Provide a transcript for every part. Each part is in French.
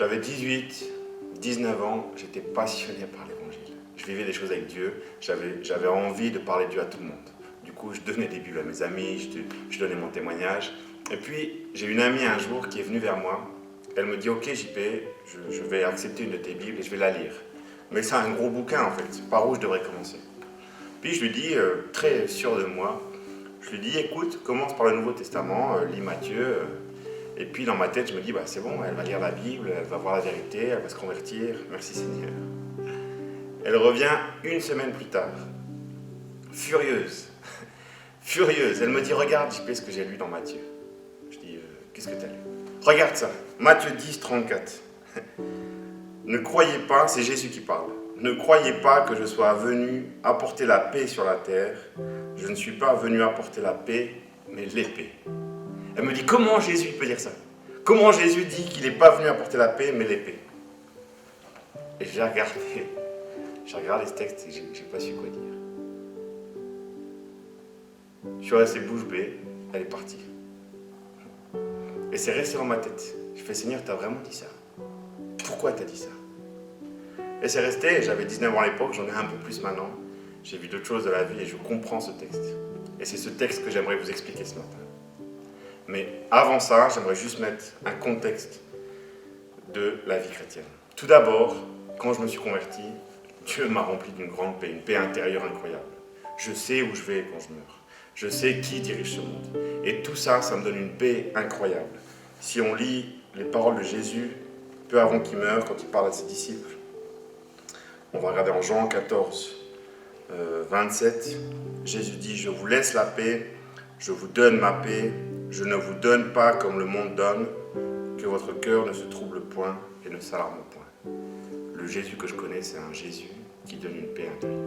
J'avais 19 ans, j'étais passionné par l'évangile. Je vivais des choses avec Dieu, j'avais envie de parler de Dieu à tout le monde. Du coup, je donnais des Bibles à mes amis, je donnais mon témoignage. Et puis, j'ai une amie un jour qui est venue vers moi. Elle me dit, ok JP, je vais accepter une de tes Bibles et je vais la lire. Mais c'est un gros bouquin en fait, par où je devrais commencer. Puis je lui dis, très sûr de moi, je lui dis, écoute, commence par le Nouveau Testament, lis Matthieu. Et puis dans ma tête, je me dis, bah, c'est bon, elle va lire la Bible, elle va voir la vérité, elle va se convertir, merci Seigneur. Elle revient une semaine plus tard, furieuse, furieuse. Elle me dit, regarde JP ce que j'ai lu dans Matthieu. Je dis, qu'est-ce que tu as lu? Regarde ça, Matthieu 10, 34. Ne croyez pas, c'est Jésus qui parle. Ne croyez pas que je sois venu apporter la paix sur la terre. Je ne suis pas venu apporter la paix, mais l'épée. Elle me dit, comment Jésus peut dire ça? Comment Jésus dit qu'il n'est pas venu apporter la paix, mais l'épée? Et j'ai regardé ce texte et j'ai pas su quoi dire. Je suis resté bouche bée, elle est partie. Et c'est resté dans ma tête. Je fais, Seigneur, t'as vraiment dit ça? Pourquoi t'as dit ça? Et c'est resté, j'avais 19 ans à l'époque, j'en ai un peu plus maintenant. J'ai vu d'autres choses de la vie et je comprends ce texte. Et c'est ce texte que j'aimerais vous expliquer ce matin. Mais avant ça, j'aimerais juste mettre un contexte de la vie chrétienne. Tout d'abord, quand je me suis converti, Dieu m'a rempli d'une grande paix, une paix intérieure incroyable. Je sais où je vais quand je meurs. Je sais qui dirige ce monde. Et tout ça, ça me donne une paix incroyable. Si on lit les paroles de Jésus, peu avant qu'il meure, quand il parle à ses disciples, on va regarder en Jean 14, 27. Jésus dit, je vous laisse la paix, je vous donne ma paix, je ne vous donne pas comme le monde donne, que votre cœur ne se trouble point et ne s'alarme point. Le Jésus que je connais, c'est un Jésus qui donne une paix intérieure.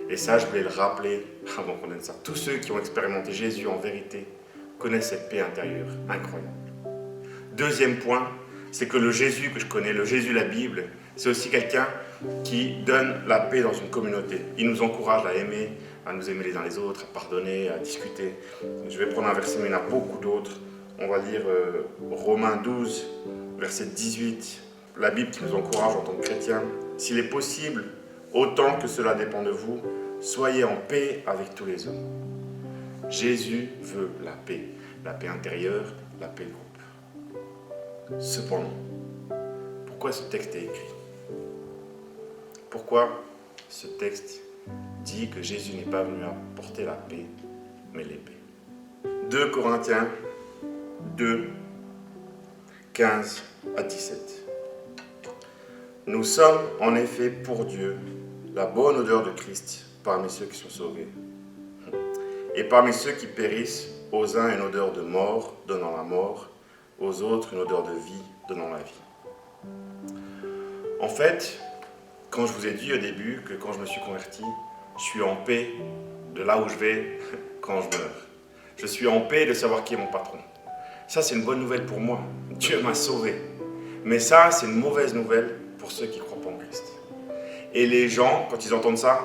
Et ça, je voulais le rappeler avant qu'on donne ça. Tous ceux qui ont expérimenté Jésus en vérité connaissent cette paix intérieure incroyable. Deuxième point, c'est que le Jésus que je connais, le Jésus de la Bible, c'est aussi quelqu'un qui donne la paix dans une communauté. Il nous encourage à aimer, à nous aimer les uns les autres, à pardonner, à discuter. Je vais prendre un verset, mais il y en a beaucoup d'autres. On va lire Romains 12, verset 18. La Bible qui nous encourage en tant que chrétiens. S'il est possible, autant que cela dépend de vous, soyez en paix avec tous les hommes. Jésus veut la paix intérieure, la paix de groupe. Cependant, pourquoi ce texte est écrit? Pourquoi ce texte dit que Jésus n'est pas venu apporter la paix, mais l'épée? 2 Corinthiens 2, 15 à 17. Nous sommes en effet pour Dieu la bonne odeur de Christ parmi ceux qui sont sauvés. Et parmi ceux qui périssent, aux uns une odeur de mort donnant la mort, aux autres une odeur de vie donnant la vie. En fait, quand je vous ai dit au début que quand je me suis converti, je suis en paix de là où je vais quand je meurs. Je suis en paix de savoir qui est mon patron. Ça, c'est une bonne nouvelle pour moi. Dieu m'a sauvé. Mais ça, c'est une mauvaise nouvelle pour ceux qui ne croient pas en Christ. Et les gens, quand ils entendent ça,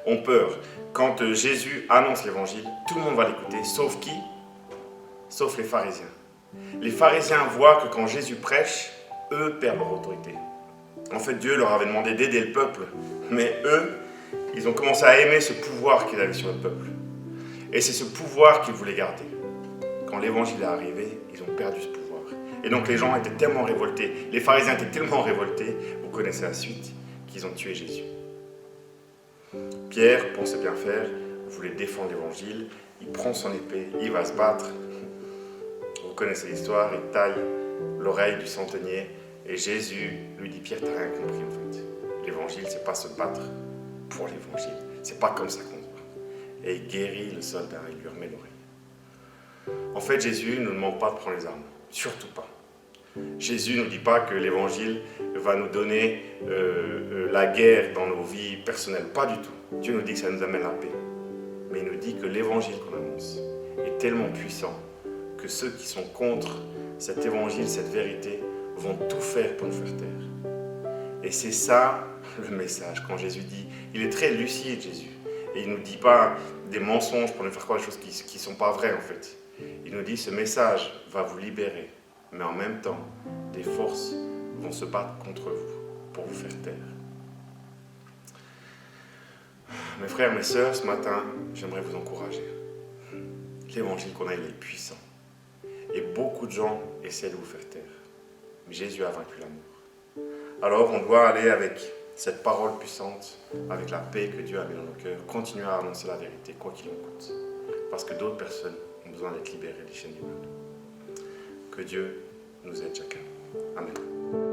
ont peur. Quand Jésus annonce l'évangile, tout le monde va l'écouter, sauf qui? Sauf les pharisiens. Les pharisiens voient que quand Jésus prêche, eux perdent leur autorité. En fait, Dieu leur avait demandé d'aider le peuple, mais eux, ils ont commencé à aimer ce pouvoir qu'il avait sur le peuple. Et c'est ce pouvoir qu'ils voulaient garder. Quand l'évangile est arrivé, ils ont perdu ce pouvoir. Et donc les gens étaient tellement révoltés, les pharisiens étaient tellement révoltés, vous connaissez la suite, qu'ils ont tué Jésus. Pierre pensait bien faire, voulait défendre l'évangile, il prend son épée, il va se battre. Vous connaissez l'histoire, il taille l'oreille du centenier et Jésus lui dit, Pierre, t'as rien compris en fait. L'évangile, c'est pas se battre pour l'évangile, c'est pas comme ça qu'on se bat. Et il guérit le soldat, il lui remet l'oreille. En fait, Jésus ne nous demande pas de prendre les armes, surtout pas. Jésus ne nous dit pas que l'évangile va nous donner la guerre dans nos vies personnelles, pas du tout. Dieu nous dit que ça nous amène la paix. Mais il nous dit que l'évangile qu'on annonce est tellement puissant que ceux qui sont contre cet évangile, cette vérité, vont tout faire pour nous faire taire. Et c'est ça le message quand Jésus dit, il est très lucide Jésus, et il ne nous dit pas des mensonges pour nous faire croire des choses qui ne sont pas vraies en fait. Il nous dit, ce message va vous libérer mais en même temps, des forces vont se battre contre vous pour vous faire taire. Mes frères, mes sœurs, ce matin, j'aimerais vous encourager. L'évangile qu'on a, il est puissant. Et beaucoup de gens essaient de vous faire taire. Mais Jésus a vaincu l'amour. Alors on doit aller avec cette parole puissante, avec la paix que Dieu a mis dans nos cœurs, continuer à annoncer la vérité, quoi qu'il en coûte. Parce que d'autres personnes ont besoin d'être libérées des chaînes du mal. Que Dieu nous aide chacun. Amen.